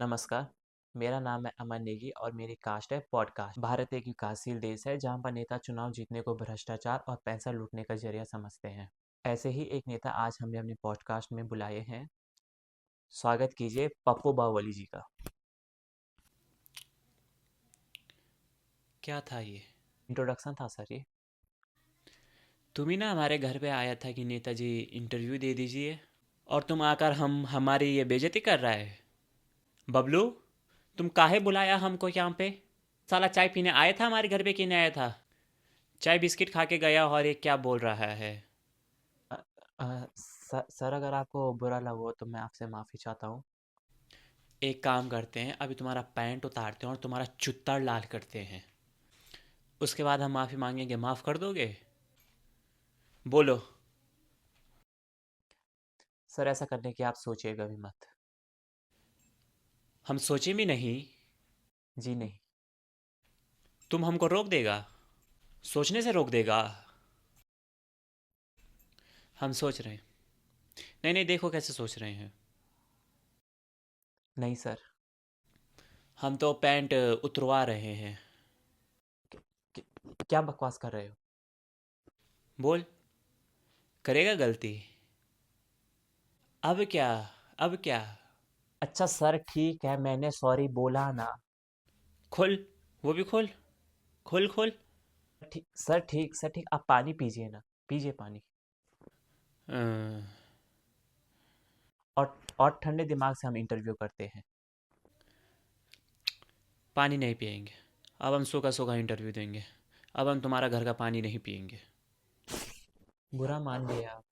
नमस्कार, मेरा नाम है अमन नेगी और मेरी कास्ट है पॉडकास्ट। भारत एक विकासशील देश है जहाँ पर नेता चुनाव जीतने को भ्रष्टाचार और पैसा लूटने का जरिया समझते हैं। ऐसे ही एक नेता आज हमने अपने पॉडकास्ट में बुलाए हैं। स्वागत कीजिए पप्पू बावली जी का। क्या था ये? इंट्रोडक्शन था सर ये। तुम ही ना हमारे घर पे आया था कि नेताजी इंटरव्यू दे दीजिए, और तुम आकर हम हमारी ये बेइज्जती कर रहा है। बबलू, तुम काहे बुलाया हमको यहाँ पे? साला चाय पीने आया था हमारे घर पे कि नहीं आया था? चाय बिस्किट खा के गया और ये क्या बोल रहा है? अ, सर अगर आपको बुरा लगा हो तो मैं आपसे माफ़ी चाहता हूँ। एक काम करते हैं, अभी तुम्हारा पैंट उतारते हैं और तुम्हारा चुत्तर लाल करते हैं। उसके बाद हम माफ़ी मांगेंगे, माफ़ कर दोगे? बोलो। सर ऐसा करने की आप सोचिएगा भी मत। हम सोचे भी नहीं। जी नहीं। तुम हमको रोक देगा? सोचने से रोक देगा? हम सोच रहे हैं। नहीं नहीं, देखो कैसे सोच रहे हैं। नहीं सर। हम तो पैंट उतरवा रहे हैं। क- क्या बकवास कर रहे हो? बोल। करेगा गलती? अब क्या? अब क्या? अच्छा सर ठीक है, मैंने सॉरी बोला ना। खोल। वो भी खोल। खोल खोल। ठीक सर ठीक, आप पानी पीजिए ना। पीजिए पानी। अं, और ठंडे दिमाग से हम इंटरव्यू करते हैं। पानी नहीं पियेंगे। अब हम सूखा सूखा इंटरव्यू देंगे। अब हम तुम्हारा घर का पानी नहीं पियेंगे। बुरा मान गए आप।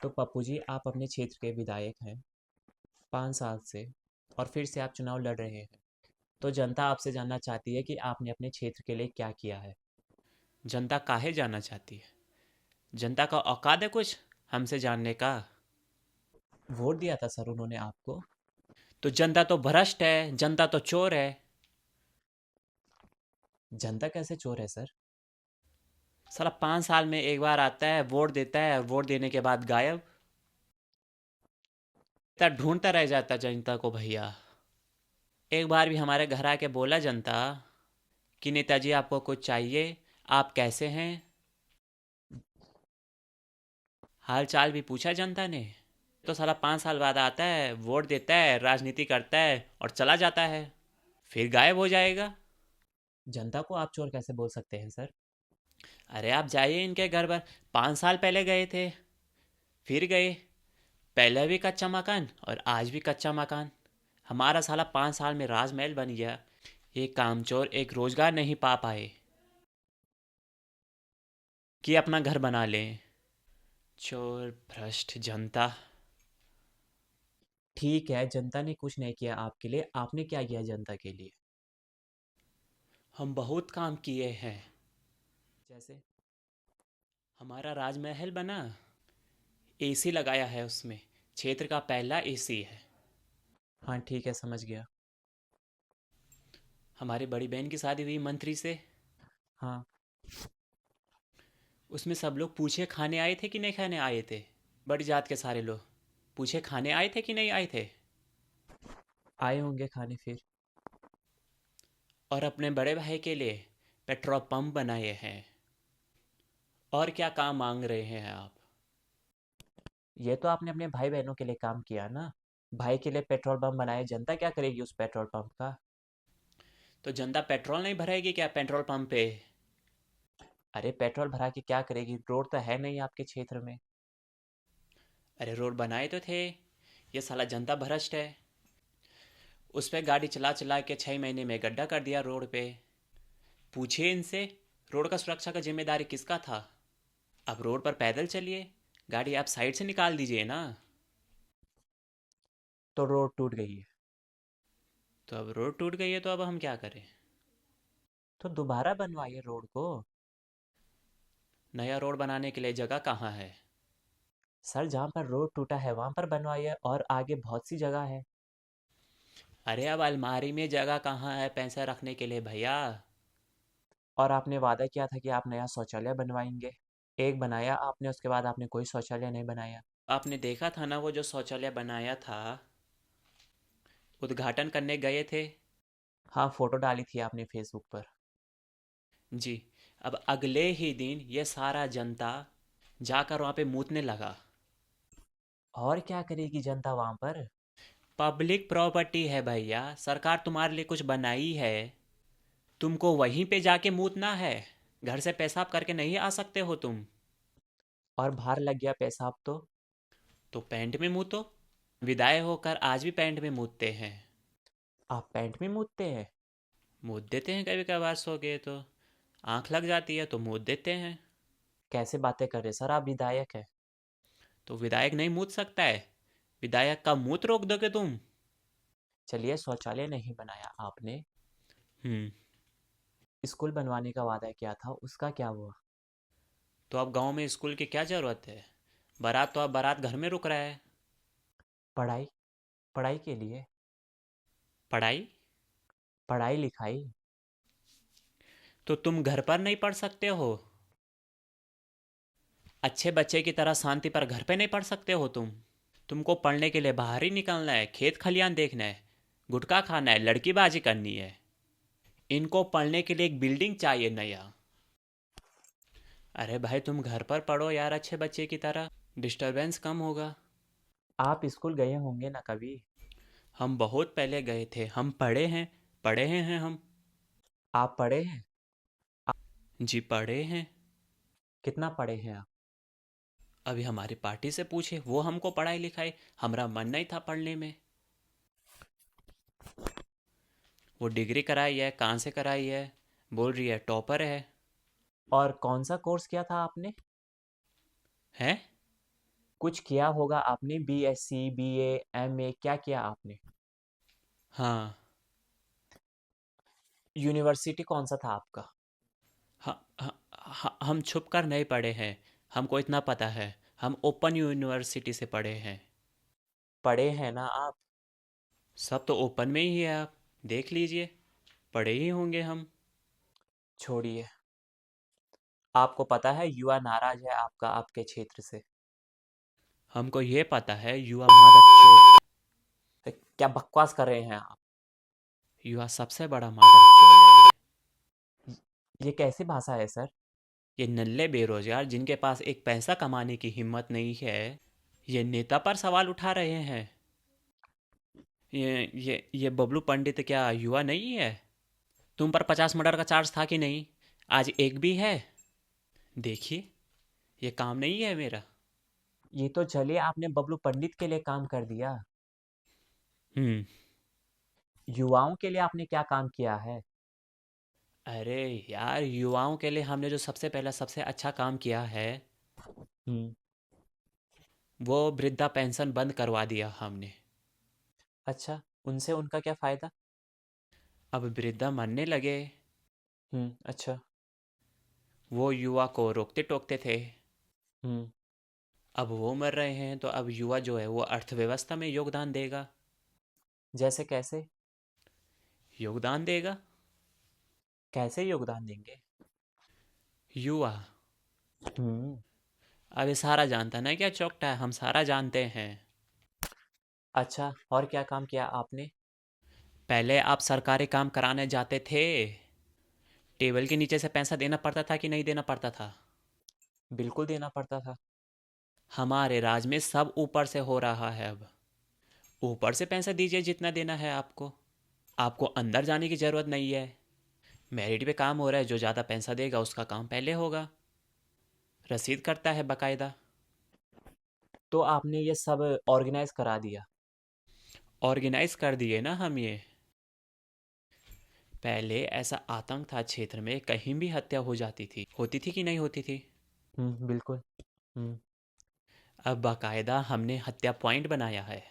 तो पप्पू जी आप अपने क्षेत्र के विधायक हैं 5 साल से, और फिर से आप चुनाव लड़ रहे हैं। तो जनता आपसे जानना चाहती है कि आपने अपने क्षेत्र के लिए क्या किया है। जनता काहे जानना चाहती है? जनता का औकात है कुछ हमसे जानने का? वोट दिया था सर उन्होंने आपको। तो जनता तो भ्रष्ट है, जनता तो चोर है। जनता कैसे चोर है सर? साला 5 साल में एक बार आता है, वोट देता है, और वोट देने के बाद गायब। इतना ढूंढता रह जाता जनता को भैया। एक बार भी हमारे घर आके बोला जनता कि नेताजी आपको कुछ चाहिए, आप कैसे हैं, हाल चाल भी पूछा जनता ने? तो साला 5 साल बाद आता है, वोट देता है, राजनीति करता है और चला जाता है, फिर गायब हो जाएगा। जनता को आप चोर कैसे बोल सकते हैं सर? अरे आप जाइए इनके घर पर। 5 साल पहले गए थे, फिर गए। पहले भी कच्चा मकान और आज भी कच्चा मकान। हमारा साला 5 साल में राजमहल बन गया। ये कामचोर एक रोजगार नहीं पा पाए कि अपना घर बना लें। चोर भ्रष्ट जनता। ठीक है, जनता ने कुछ नहीं किया आपके लिए, आपने क्या किया जनता के लिए? हम बहुत काम किए हैं। जैसे? हमारा राजमहल बना, एसी लगाया है उसमें। क्षेत्र का पहला एसी है। हाँ ठीक है, समझ गया। हमारी बड़ी बहन की शादी हुई मंत्री से। हाँ। उसमें सब लोग पूछे खाने आए थे कि नहीं खाने आए थे। बड़ी जात के सारे लोग पूछे खाने आए थे कि नहीं आए थे। आए होंगे खाने फिर। और अपने बड़े भाई के लिए पेट्रोल पंप बनाए हैं। और क्या काम मांग रहे हैं आप? ये तो आपने अपने भाई बहनों के लिए काम किया ना। भाई के लिए पेट्रोल पंप बनाए, जनता क्या करेगी उस पेट्रोल पंप का? तो जनता पेट्रोल नहीं भरेगी क्या पेट्रोल पंप पे? अरे पेट्रोल भरा के क्या करेगी, रोड तो है नहीं आपके क्षेत्र में। अरे रोड बनाए तो थे। ये साला जनता भ्रष्ट है। उस पर गाड़ी चला चला के 6 महीने में गड्ढा कर दिया रोड पे। पूछिए इनसे, रोड का सुरक्षा का जिम्मेदारी किसका था? अब रोड पर पैदल चलिए, गाड़ी आप साइड से निकाल दीजिए ना। तो रोड टूट गई है। तो अब रोड टूट गई है तो अब हम क्या करें? तो दोबारा बनवाइए रोड को। नया रोड बनाने के लिए जगह कहाँ है? सर जहाँ पर रोड टूटा है वहाँ पर बनवाइए, और आगे बहुत सी जगह है। अरे अब अलमारी में जगह कहाँ है पैसा रखने के लिए भैया? और आपने वादा किया था कि आप नया शौचालय बनवाएंगे। एक बनाया आपने, उसके बाद आपने कोई शौचालय नहीं बनाया। आपने देखा था ना वो जो शौचालय बनाया था, उद्घाटन करने गए थे। हाँ, फोटो डाली थी आपने फेसबुक पर। जी। अब अगले ही दिन ये सारा जनता जाकर वहाँ पे मूतने लगा। और क्या करेगी जनता वहां पर? पब्लिक प्रॉपर्टी है भैया, सरकार तुम्हारे लिए कुछ बनाई है, तुमको वहीं पे जाके मूतना है। घर से पेशाब करके नहीं आ सकते हो तुम? और बाहर लग गया पेशाब तो? तो पैंट में मूतो। विदाई होकर आज भी पैंट में मूतते हैं। आप पैंट में मूतते हैं? मूत देते हैं कभी कभार, सो गए तो आंख लग जाती है तो मूत देते हैं। कैसे बातें कर रहे सर, आप विधायक है। तो विधायक नहीं मूत सकता है? विधायक का मूत रोक दोगे तुम? चलिए, शौचालय नहीं बनाया आपने, हम्म। स्कूल बनवाने का वादा किया था, उसका क्या हुआ? तो अब गांव में स्कूल की क्या ज़रूरत है? बारात तो अब बारात घर में रुक रहा है। पढ़ाई, पढ़ाई के लिए, पढ़ाई? पढ़ाई लिखाई। तो तुम घर पर नहीं पढ़ सकते हो? अच्छे बच्चे की तरह शांति पर घर पे नहीं पढ़ सकते हो तुम? तुमको पढ़ने के लिए बाहर ही निकलना है, खेत खलियान देखना है, गुटखा खाना है, लड़कीबाजी करनी है। इनको पढ़ने के लिए एक बिल्डिंग चाहिए नया। अरे भाई तुम घर पर पढ़ो यार, अच्छे बच्चे की तरह, डिस्टरबेंस कम होगा। आप स्कूल गए होंगे ना कभी? हम बहुत पहले गए थे, हम पढ़े हैं, पढ़े हैं हम। आप पढ़े हैं? जी पढ़े हैं। कितना पढ़े हैं आप? अभी हमारी पार्टी से पूछे, वो हमको पढ़ाई लिखाई, हमारा मन नहीं था पढ़ने में। वो डिग्री कराई है, कहाँ से कराई है? बोल रही है टॉपर है। और कौन सा कोर्स किया था आपने? हैं? कुछ किया होगा आपने, बीएससी, बीए, एमए, क्या किया आपने? हाँ। यूनिवर्सिटी कौन सा था आपका? हम छुप कर नहीं पढ़े हैं, हमको इतना पता है, हम ओपन यूनिवर्सिटी से पढ़े हैं। पढ़े हैं ना आप? सब तो ओपन में ही है, आप देख लीजिए, पढ़े ही होंगे हम। छोड़िए। आपको पता है युवा नाराज है आपका, आपके क्षेत्र से। हमको ये पता है, युवा मादर चोद। तो क्या बकवास कर रहे हैं आप? युवा सबसे बड़ा मादर चोद है। ये कैसी भाषा है सर? ये नल्ले बेरोजगार जिनके पास एक पैसा कमाने की हिम्मत नहीं है, ये नेता पर सवाल उठा रहे हैं। ये बबलू पंडित क्या युवा नहीं है? तुम पर 50 मर्डर का चार्ज था कि नहीं? आज एक भी है? देखिए, ये काम नहीं है मेरा। ये तो चलिए, आपने बबलू पंडित के लिए काम कर दिया। हम्म। युवाओं के लिए आपने क्या काम किया है? अरे यार, युवाओं के लिए हमने जो सबसे पहला सबसे अच्छा काम किया है, हम्म। वो वृद्धा पेंशन बंद करवा दिया हमने। अच्छा, उनसे उनका क्या फायदा? अब वृद्धा मरने लगे। अच्छा। वो युवा को रोकते टोकते थे, हम्म। अब वो मर रहे हैं तो अब युवा जो है वो अर्थव्यवस्था में योगदान देगा। जैसे कैसे? योगदान देगा। कैसे योगदान देंगे? युवा। हम्म। अब ये सारा जानता ना क्या चौकटा है, हम सारा जानते हैं। अच्छा, और क्या काम किया आपने? पहले आप सरकारी काम कराने जाते थे, टेबल के नीचे से पैसा देना पड़ता था कि नहीं देना पड़ता था? बिल्कुल देना पड़ता था। हमारे राज में सब ऊपर से हो रहा है अब। ऊपर से पैसा दीजिए जितना देना है आपको, आपको अंदर जाने की ज़रूरत नहीं है। मेरिट पे काम हो रहा है, जो ज़्यादा पैसा देगा उसका काम पहले होगा। रसीद करता है बकायदा। तो आपने ये सब ऑर्गेनाइज करा दिया? ऑर्गेनाइज कर दिए ना हम ये। पहले ऐसा आतंक था क्षेत्र में, कहीं भी हत्या हो जाती थी, होती थी कि नहीं होती थी? बिल्कुल। हम्म। अब बाकायदा हमने हत्या पॉइंट बनाया है।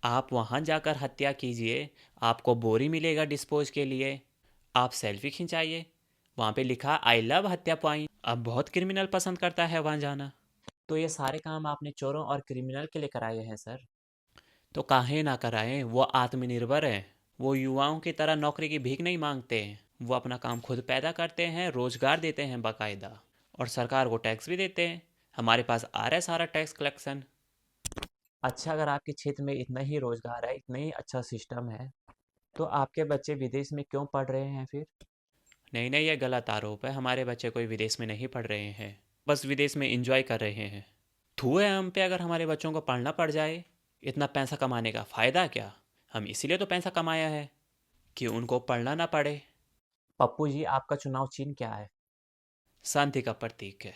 आप वहाँ जाकर हत्या कीजिए, आपको बोरी मिलेगा डिस्पोज के लिए। आप सेल्फी खिंचाइए, वहाँ पे लिखा आई लव हत्या पॉइंट। अब बहुत क्रिमिनल पसंद करता है वहाँ जाना। तो ये सारे काम आपने चोरों और क्रिमिनल के लिए कराए हैं सर? तो काहे ना कराएं, वो आत्मनिर्भर हैं। वो युवाओं की तरह नौकरी की भीख नहीं मांगते हैं, वो अपना काम खुद पैदा करते हैं, रोजगार देते हैं बाकायदा, और सरकार को टैक्स भी देते हैं। हमारे पास आ रहा है सारा टैक्स कलेक्शन। अच्छा, अगर आपके क्षेत्र में इतना ही रोजगार है, इतना ही अच्छा सिस्टम है, तो आपके बच्चे विदेश में क्यों पढ़ रहे हैं फिर? नहीं नहीं, ये गलत आरोप है। हमारे बच्चे कोई विदेश में नहीं पढ़ रहे हैं, बस विदेश में एंजॉय कर रहे हैं। थू है हम पे अगर हमारे बच्चों को पढ़ना पड़ जाए। इतना पैसा कमाने का फ़ायदा क्या? हम इसीलिए तो पैसा कमाया है कि उनको पढ़ना ना पड़े। पप्पू जी, आपका चुनाव चिन्ह क्या है? शांति का प्रतीक है।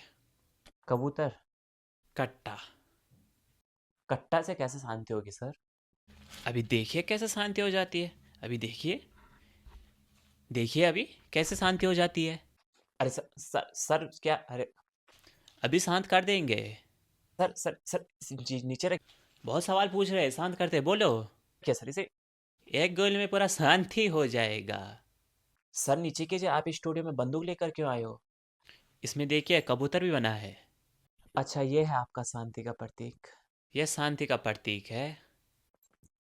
कबूतर? कट्टा। कट्टा से कैसे शांति होगी सर? अभी देखिए कैसे शांति हो जाती है। अभी देखिए, देखिए अभी कैसे शांति हो जाती है। अरे सर सर सर क्या, अरे अभी शांत कर देंगे। सर सर सर जी नीचे रख। बहुत सवाल पूछ रहे हैं, शांत करते बोलो। क्या सर इसे? एक गोल में पूरा शांति हो जाएगा। सर नीचे कीजिए, आप इस स्टूडियो में बंदूक लेकर क्यों आए हो? इसमें देखिए कबूतर भी बना है। अच्छा, ये है आपका शांति का प्रतीक। यह शांति का प्रतीक है।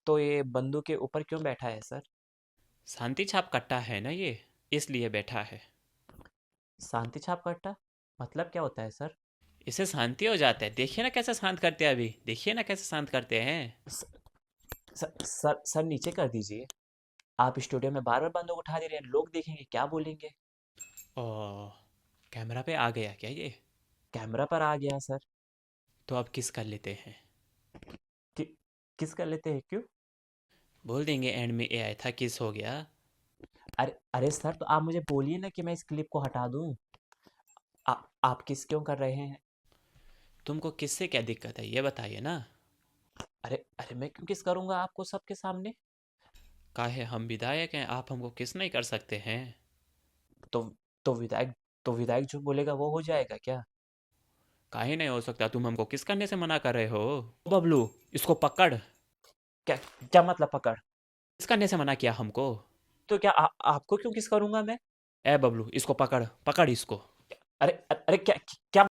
तो ये बंदूक के ऊपर क्यों बैठा है सर? शांति छाप कट्टा है ना ये, इसलिए बैठा है। शांति छाप कट्टा मतलब क्या होता है सर? इससे शांति हो जाता है। देखिए ना कैसे शांत करते हैं। अभी देखिए ना कैसे शांत करते हैं। सर नीचे कर दीजिए। आप स्टूडियो में बार बार बंदूक उठा दे रहे हैं, लोग देखेंगे, क्या बोलेंगे? ओ, कैमरा पे आ गया क्या ये? कैमरा पर आ गया सर। तो अब किस कर लेते हैं। कि, किस कर लेते हैं, क्यों? बोल देंगे एंड में एआई था, किस हो गया। अरे अरे सर, तो आप मुझे बोलिए ना कि मैं इस क्लिप को हटा दूं। आप किस क्यों कर रहे हैं? तुमको किससे क्या दिक्कत है ये बताइए ना। अरे अरे, मैं क्यों किस करूंगा आपको सबके सामने? काहे हम विधायक हैं, आप हमको किस नहीं कर सकते हैं। तो तो विधायक तो विधायक जो बोलेगा वो हो जाएगा क्या? काहे नहीं हो सकता, तुम हमको किस करने से मना कर रहे हो। बबलू, इसको पकड़। क्या? क्या मतलब पकड़? किस करने से मना किया हमको। तो क्या आपको क्यों किस करूंगा मैं? ए बबलू, इसको पकड़, पकड़ इसको। अरे अरे, क्या क्या